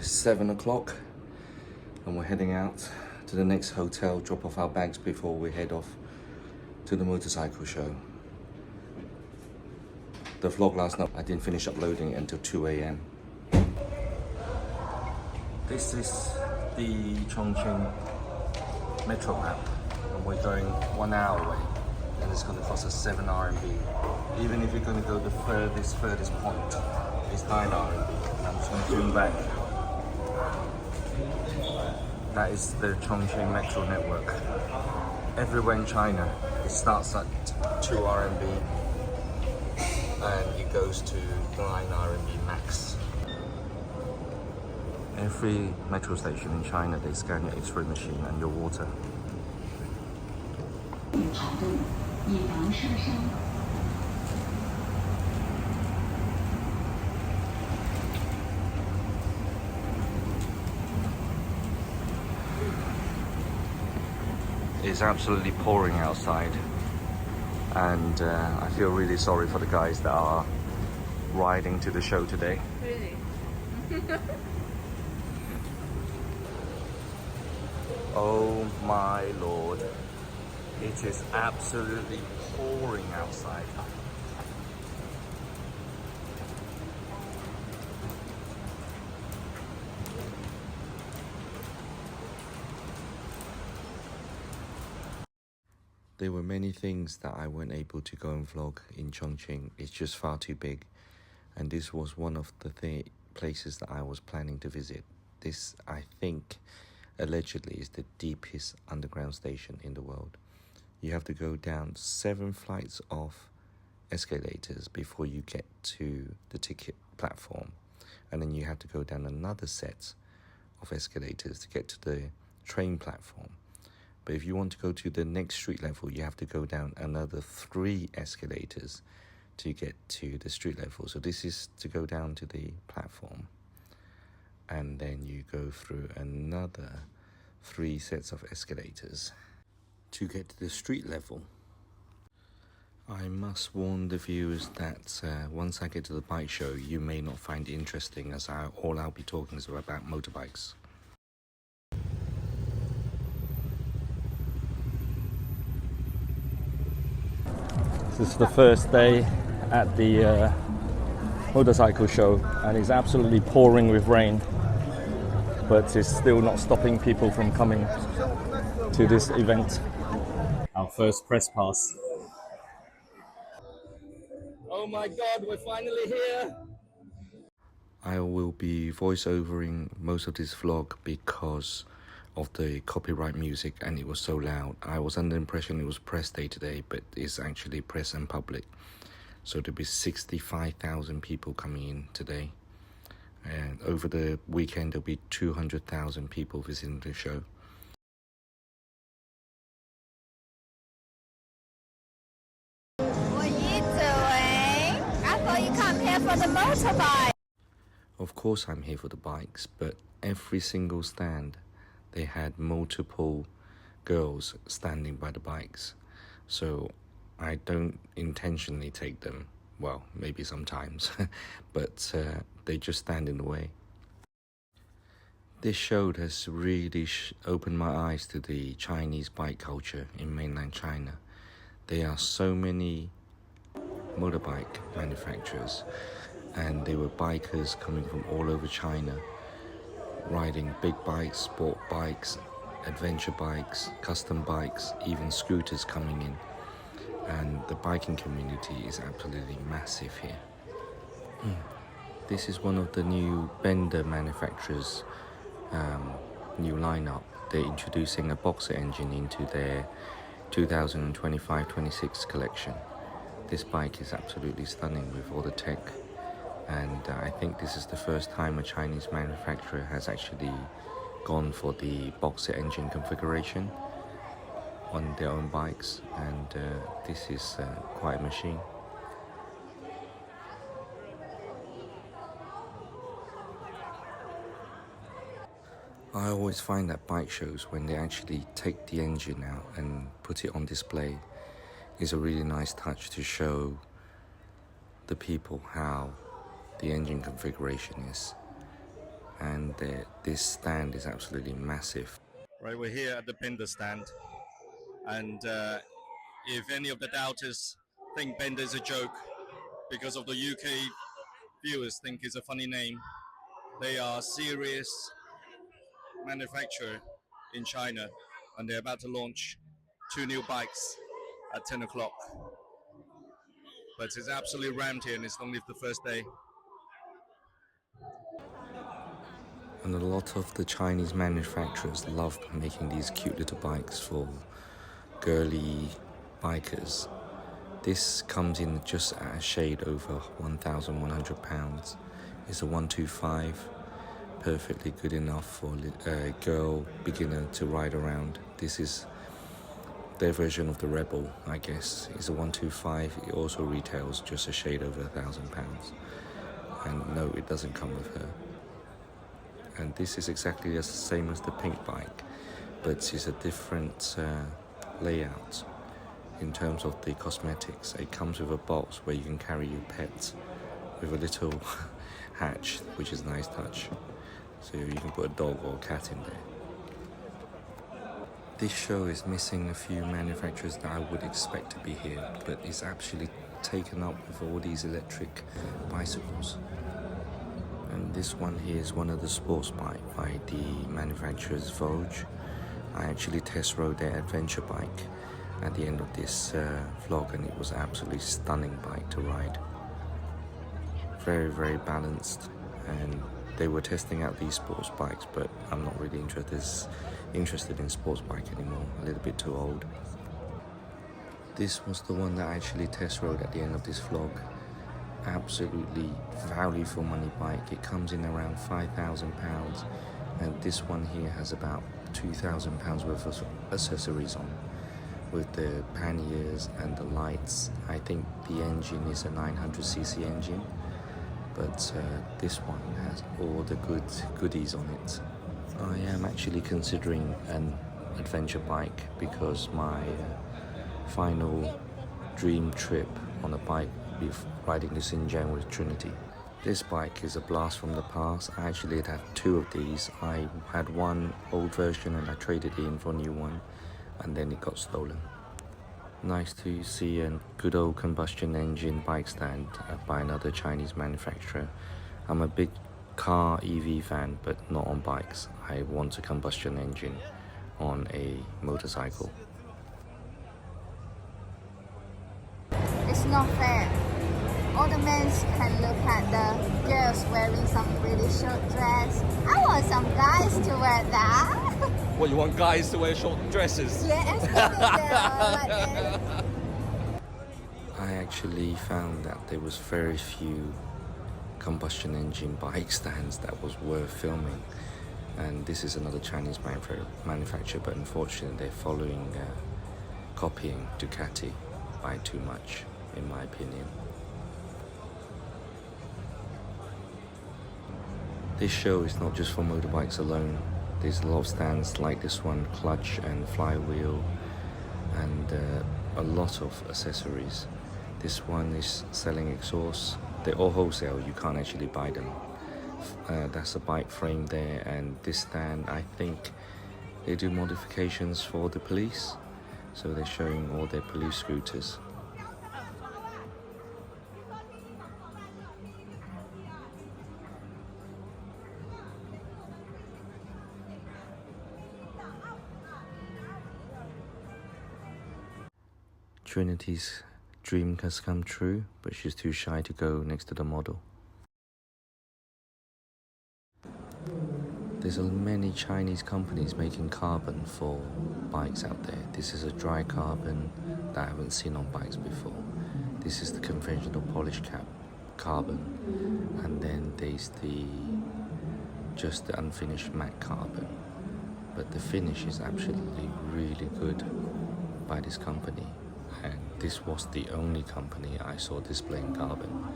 7 o'clock and we're heading out to the next hotel, drop off our bags before we head off to the motorcycle show. The vlog last night, I didn't finish uploading it until 2 a.m. This is the Chongqing metro map and we're going 1 hour away and it's going to cost us 7 RMB. Even if you're going to go the furthest point, it's 9 RMB. And I'm just going to zoom back. That is the Chongqing metro network. Everywhere in China, it starts at 2 RMB and it goes to 9 RMB max. Every metro station in China, they scan your X-ray machine and your water. It's absolutely pouring outside and I feel really sorry for the guys that are riding to the show today. Really? Oh my lord, it is absolutely pouring outside. There were many things that I weren't able to go and vlog in Chongqing. It's just far too big. And this was one of the places that I was planning to visit. This, I think, allegedly is the deepest underground station in the world. You have to go down 7 flights of escalators before you get to the ticket platform. And then you have to go down another set of escalators to get to the train platform. But if you want to go to the next street level, you have to go down another 3 escalators to get to the street level. So this is to go down to the platform. And then you go through another 3 sets of escalators to get to the street level. I must warn the viewers that once I get to the bike show, you may not find it interesting, as all I'll be talking is about motorbikes. This is the first day at the motorcycle show and it's absolutely pouring with rain, but it's still not stopping people from coming to this event. Our first press pass. Oh my god, we're finally here! I will be voiceovering most of this vlog because of the copyright music and it was so loud. I was under the impression it was press day today, but it's actually press and public. So there'll be 65,000 people coming in today. And over the weekend, there'll be 200,000 people visiting the show. What are you doing? I thought you come here for the motorbike. Of course I'm here for the bikes, but every single stand, they had multiple girls standing by the bikes. So I don't intentionally take them. Well, maybe sometimes, but they just stand in the way. This show has really opened my eyes to the Chinese bike culture in mainland China. There are so many motorbike manufacturers and there were bikers coming from all over China, riding big bikes, sport bikes, adventure bikes, custom bikes, even scooters coming in. And the biking community is absolutely massive here. This is one of the new Benda manufacturers' new lineup. They're introducing a boxer engine into their 2025-26 collection. This bike is absolutely stunning with all the tech. And I think this is the first time a Chinese manufacturer has actually gone for the boxer engine configuration on their own bikes, and this is quite a machine. I always find that bike shows, when they actually take the engine out and put it on display, is a really nice touch to show the people how the engine configuration is. and this stand is absolutely massive. Right, we're here at the Benda stand, and if any of the doubters think Benda is a joke because of the UK viewers think it's a funny name, they are serious manufacturer in China, and they're about to launch 2 new bikes at 10 o'clock. But it's absolutely rammed here, and it's only the first day. And a lot of the Chinese manufacturers love making these cute little bikes for girly bikers. This comes in just at a shade over £1,100. It's a 125, perfectly good enough for a girl beginner to ride around. This is their version of the Rebel, I guess. It's a 125. It also retails just a shade over £1,000. And no, it doesn't come with her. And this is exactly the same as the pink bike, but it's a different layout in terms of the cosmetics. It comes with a box where you can carry your pets with a little hatch, which is a nice touch. So you can put a dog or a cat in there. This show is missing a few manufacturers that I would expect to be here, but it's actually taken up with all these electric bicycles. And this one here is one of the sports bike by the manufacturer's Vogue. I actually test rode their adventure bike at the end of this vlog, and it was an absolutely stunning bike to ride. Very, very balanced, and they were testing out these sports bikes, but I'm not really interested in sports bike anymore, a little bit too old. This was the one that I actually test rode at the end of this vlog. Absolutely value for money bike. It comes in around £5,000, and this one here has about £2,000 worth of accessories on, with the panniers and the lights. I think the engine is a 900cc engine, but this one has all the goodies on it. I am actually considering an adventure bike because my final dream trip on a bike be riding to Xinjiang with Trinity. This bike is a blast from the past. I actually had 2 of these. I had one old version and I traded it in for a new one, and then it got stolen. Nice to see a good old combustion engine bike stand by another Chinese manufacturer. I'm a big car EV fan, but not on bikes. I want a combustion engine on a motorcycle. It's not fair. All the men can look at the girls wearing some really short dress. I want some guys to wear that. What, you want guys to wear short dresses? Yeah, like this. I actually found that there was very few combustion engine bike stands that was worth filming, and this is another Chinese manufacturer, but unfortunately they're following copying Ducati by too much, in my opinion. This show is not just for motorbikes alone. There's a lot of stands like this one, clutch and flywheel, and a lot of accessories. This one is selling exhausts. They're all wholesale, you can't actually buy them. That's a bike frame there, and this stand, I think they do modifications for the police, so they're showing all their police scooters. Trinity's dream has come true, but she's too shy to go next to the model. There's many Chinese companies making carbon for bikes out there. This is a dry carbon that I haven't seen on bikes before. This is the conventional polished cap carbon, and then there's just the unfinished matte carbon. But the finish is absolutely really good by this company, and this was the only company I saw displaying carbon.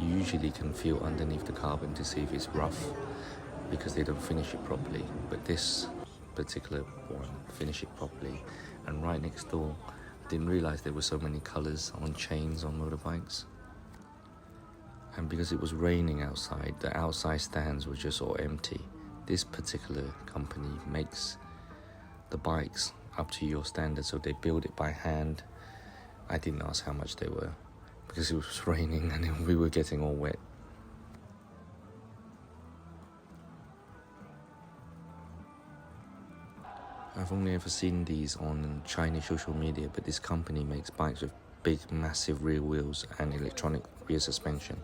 You usually can feel underneath the carbon to see if it's rough, because they don't finish it properly, but this particular one finished it properly. And right next door, I didn't realize there were so many colors on chains on motorbikes. And because it was raining outside, the outside stands were just all empty. This particular company makes the bikes up to your standard, so they build it by hand. I didn't ask how much they were because it was raining and we were getting all wet. I've only ever seen these on Chinese social media, but this company makes bikes with big, massive rear wheels and electronic rear suspension.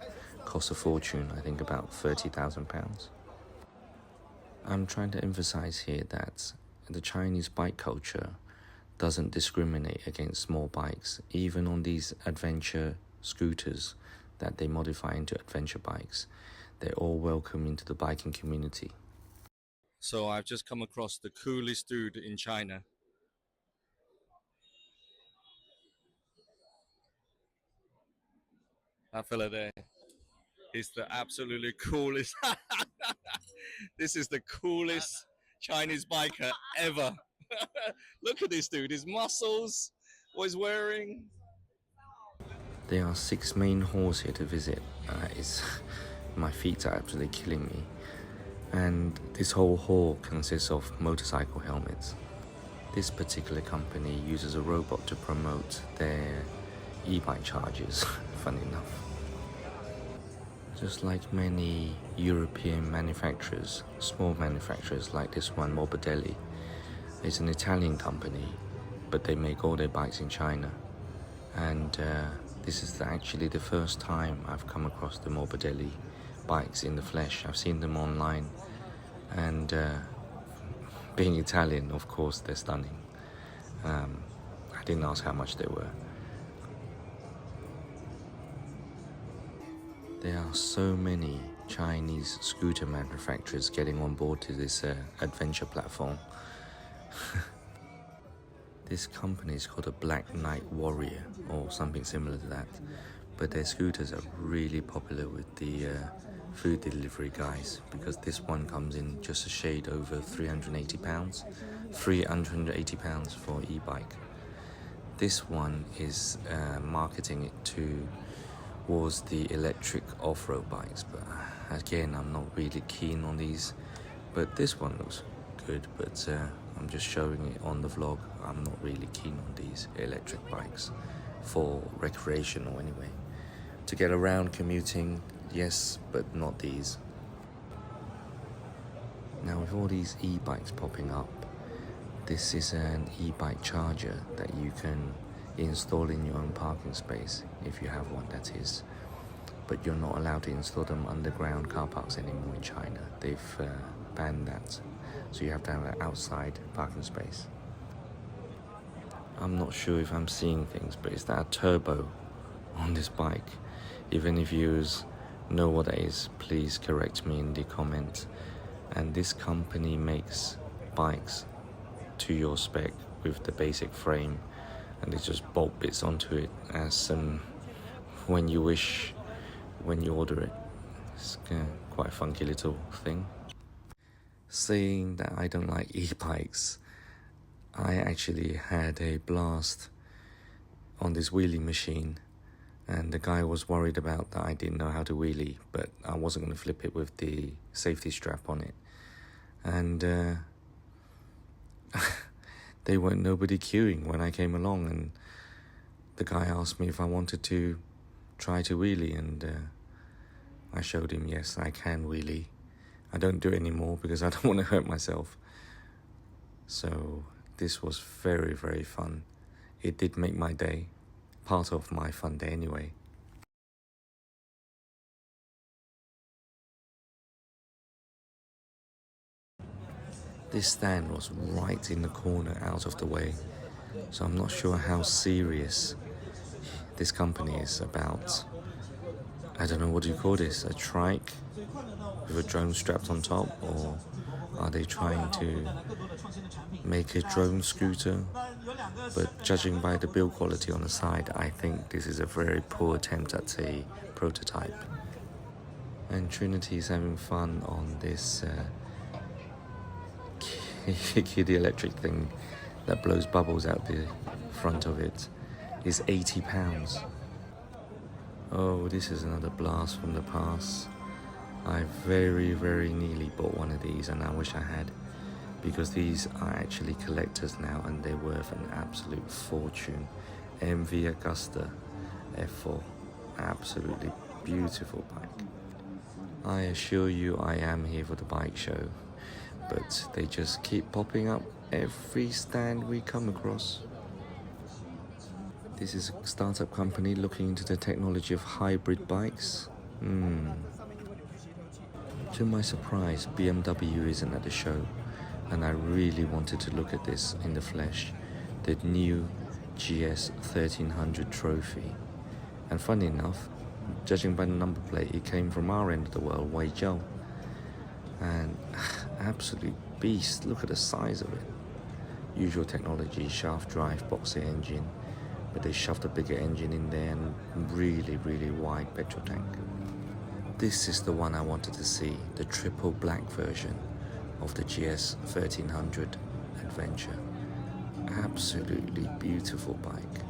Costs a fortune, I think about £30,000. I'm trying to emphasize here that the Chinese bike culture doesn't discriminate against small bikes, even on these adventure scooters that they modify into adventure bikes. They're all welcome into the biking community. So I've just come across the coolest dude in China. That fella there. He's the absolutely coolest. This is the coolest Chinese biker ever. Look at this dude, his muscles, what he's wearing. There are 6 main halls here to visit. My feet are absolutely killing me. And this whole hall consists of motorcycle helmets. This particular company uses a robot to promote their e-bike chargers, funny enough. Just like many European manufacturers, small manufacturers like this one, Morbidelli, it's an Italian company, but they make all their bikes in China. And this is actually the first time I've come across the Morbidelli bikes in the flesh. I've seen them online, and being Italian, of course, they're stunning. I didn't ask how much they were. There are so many Chinese scooter manufacturers getting on board to this adventure platform. This company is called a Black Knight Warrior or something similar to that, but their scooters are really popular with the food delivery guys, because this one comes in just a shade over £380. £380 for e-bike. This one is marketing it towards the electric off-road bikes, but again, I'm not really keen on these. But this one looks good, but I'm just showing it on the vlog. I'm not really keen on these electric bikes for recreational anyway. To get around commuting, yes, but not these. Now with all these e-bikes popping up, this is an e-bike charger that you can install in your own parking space, if you have one, that is. But you're not allowed to install them underground car parks anymore in China. They've banned that. So you have to have an outside parking space. I'm not sure if I'm seeing things, but is that a turbo on this bike? Even if you know what that is, please correct me in the comments. And this company makes bikes to your spec with the basic frame, and they just bolt bits onto it as when you wish, when you order it. It's quite a funky little thing. Saying that I don't like e-bikes, I actually had a blast on this wheelie machine, and the guy was worried about that I didn't know how to wheelie, but I wasn't going to flip it with the safety strap on it. And there weren't nobody queuing when I came along, and the guy asked me if I wanted to try to wheelie, and I showed him, yes, I can wheelie. I don't do it anymore because I don't want to hurt myself. So this was very, very fun. It did make my day, part of my fun day anyway. This stand was right in the corner, out of the way, so I'm not sure how serious this company is about, I don't know, what do you call this, a trike with a drone strapped on top, or are they trying to make a drone scooter? But judging by the build quality on the side, I think this is a very poor attempt at a prototype. And Trinity is having fun on this kiddie electric thing that blows bubbles out the front of it. Is £80. Oh, this is another blast from the past. I very nearly bought one of these, and I wish I had, because these are actually collectors now and they're worth an absolute fortune. MV Augusta F4, absolutely beautiful bike. I assure you I am here for the bike show, but they just keep popping up every stand we come across. This is a startup company looking into the technology of hybrid bikes. To my surprise, BMW isn't at the show, and I really wanted to look at this in the flesh, the new GS 1300 trophy. And funny enough, judging by the number plate, it came from our end of the world, Weizhou. And absolute beast, look at the size of it. Usual technology, shaft drive, boxer engine, but they shoved a bigger engine in there and really wide petrol tank. This is the one I wanted to see, the triple black version of the GS 1300 Adventure. Absolutely beautiful bike,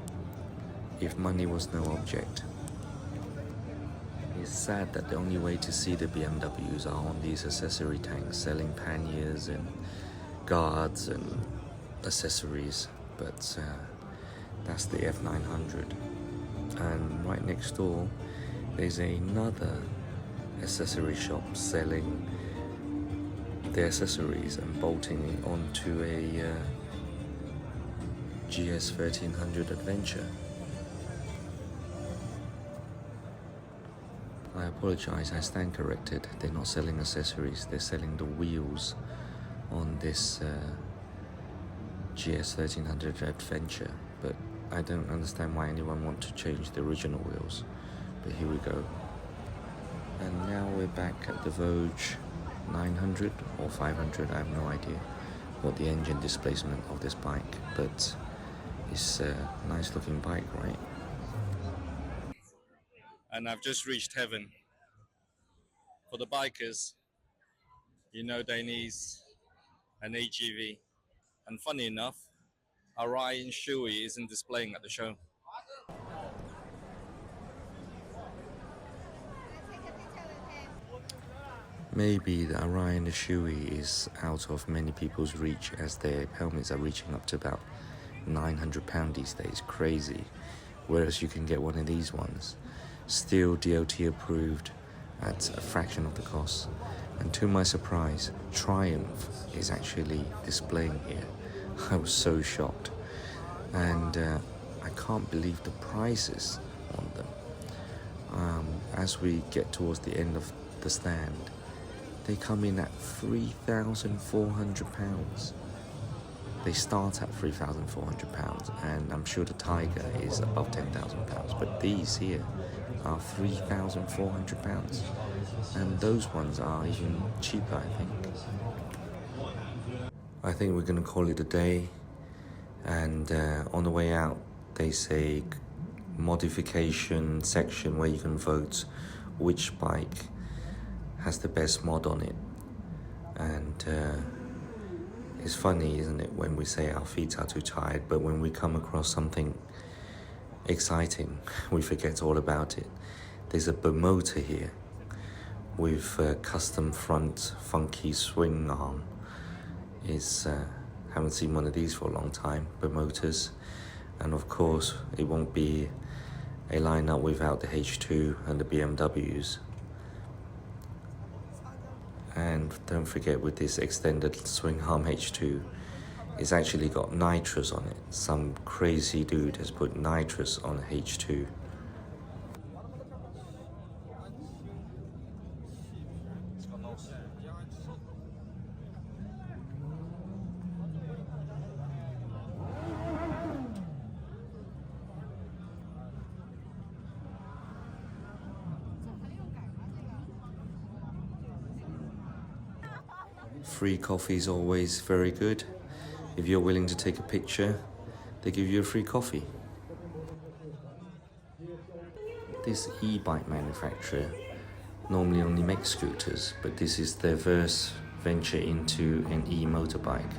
if money was no object. It's sad that the only way to see the BMWs are on these accessory tanks selling panniers and guards and accessories, but that's the F900. And right next door there's another accessory shop selling the accessories and bolting it onto a GS 1300 Adventure. I apologize, I stand corrected. They're not selling accessories, they're selling the wheels on this GS 1300 Adventure. But I don't understand why anyone wants to change the original wheels. But here we go. And now we're back at the Vogue 900 or 500, I have no idea what the engine displacement of this bike, but it's a nice looking bike, right? And I've just reached heaven. For the bikers, you know they need an AGV. And funny enough, Orion Shui isn't displaying at the show. Maybe the Orion Shui is out of many people's reach, as their helmets are reaching up to about £900 these days, crazy. Whereas you can get one of these ones, still DOT approved, at a fraction of the cost. And to my surprise, Triumph is actually displaying here. I was so shocked, and I can't believe the prices on them. As we get towards the end of the stand, they come in at £3,400. They start at £3,400, and I'm sure the Tiger is above £10,000. But these here are £3,400, and those ones are even cheaper, I think. I think we're going to call it a day, and on the way out, they say modification section where you can vote which bike has the best mod on it. And it's funny, isn't it, when we say our feet are too tired, but when we come across something exciting, we forget all about it. There's a Benda here with a custom front funky swing arm. Haven't seen one of these for a long time, Bendas. And of course, it won't be a lineup without the H2 and the BMWs. And don't forget, with this extended swing arm H2, it's actually got nitrous on it. Some crazy dude has put nitrous on H2. Free coffee is always very good. If you're willing to take a picture, they give you a free coffee. This e-bike manufacturer normally only makes scooters, but this is their first venture into an e-motorbike.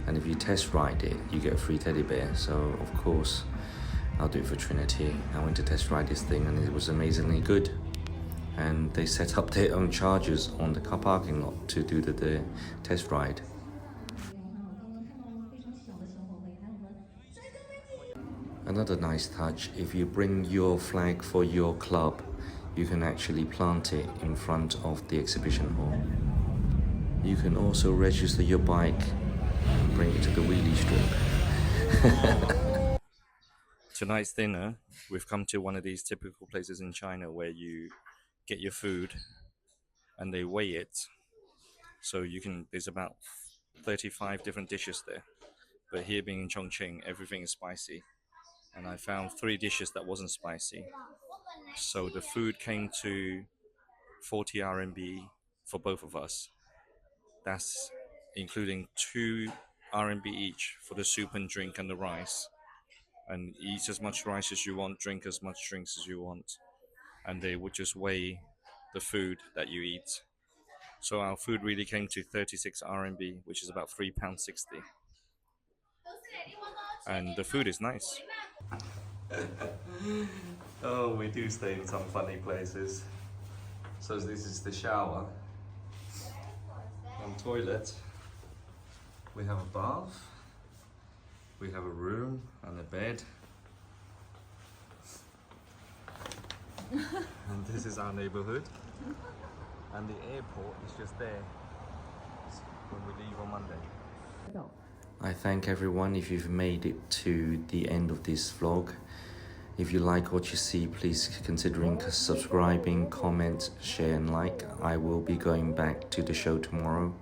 And if you test ride it, you get a free teddy bear. So of course, I'll do it for Trinity. I went to test ride this thing and it was amazingly good. And they set up their own chargers on the car parking lot to do the test ride. Another nice touch, if you bring your flag for your club, you can actually plant it in front of the exhibition hall. You can also register your bike and bring it to the wheelie strip. Tonight's dinner, we've come to one of these typical places in China where you get your food and they weigh it. So there's about 35 different dishes there. But here being in Chongqing, everything is spicy. And I found 3 dishes that wasn't spicy. So the food came to 40 RMB for both of us. That's including 2 RMB each for the soup and drink and the rice. And eat as much rice as you want, drink as much drinks as you want. And they would just weigh the food that you eat. So our food really came to 36 RMB, which is about £3.60. And the food is nice. Oh, we do stay in some funny places. So this is the shower and toilet. We have a bath. We have a room and a bed. And this is our neighborhood. And the airport is just there when we leave on Monday. I thank everyone if you've made it to the end of this vlog. If you like what you see, please consider subscribing, comment, share and like. I will be going back to the show tomorrow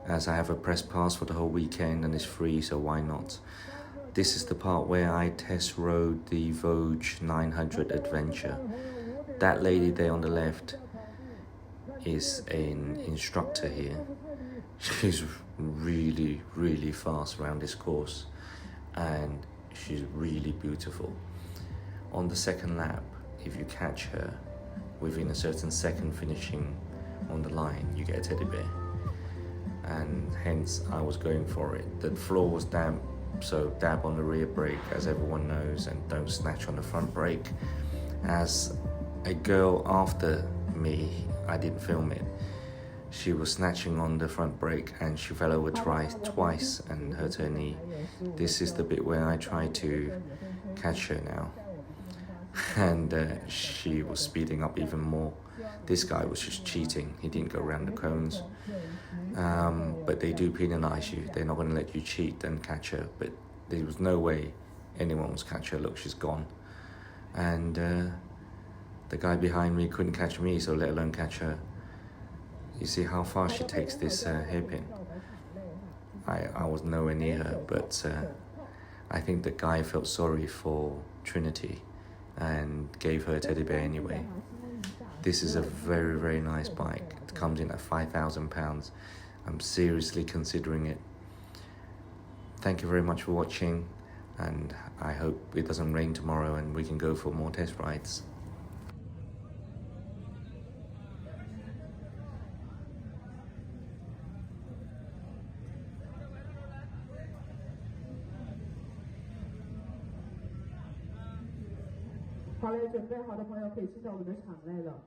as I have a press pass for the whole weekend and it's free, so why not? This is the part where I test rode the Vogue 900 Adventure. That lady there on the left is an instructor here. She's really, really fast around this course and she's really beautiful. On the second lap, if you catch her within a certain second finishing on the line, you get a teddy bear. And hence I was going for it. The floor was damp, so dab on the rear brake as everyone knows, and don't snatch on the front brake. As a girl after me, I didn't film it, she was snatching on the front brake and she fell over twice and hurt her knee. This is the bit where I try to catch her now. And she was speeding up even more. This guy was just cheating. He didn't go around the cones. But they do penalize you. They're not going to let you cheat and catch her. But there was no way anyone was catch her. Look, she's gone. And the guy behind me couldn't catch me, so let alone catch her. You see how far she takes this hairpin? I was nowhere near her, but I think the guy felt sorry for Trinity and gave her a teddy bear anyway. This is a very, very nice bike. It comes in at £5,000. I'm seriously considering it. Thank you very much for watching, and I hope it doesn't rain tomorrow and we can go for more test rides.好嘞，准备好的朋友可以进到我们的场内了。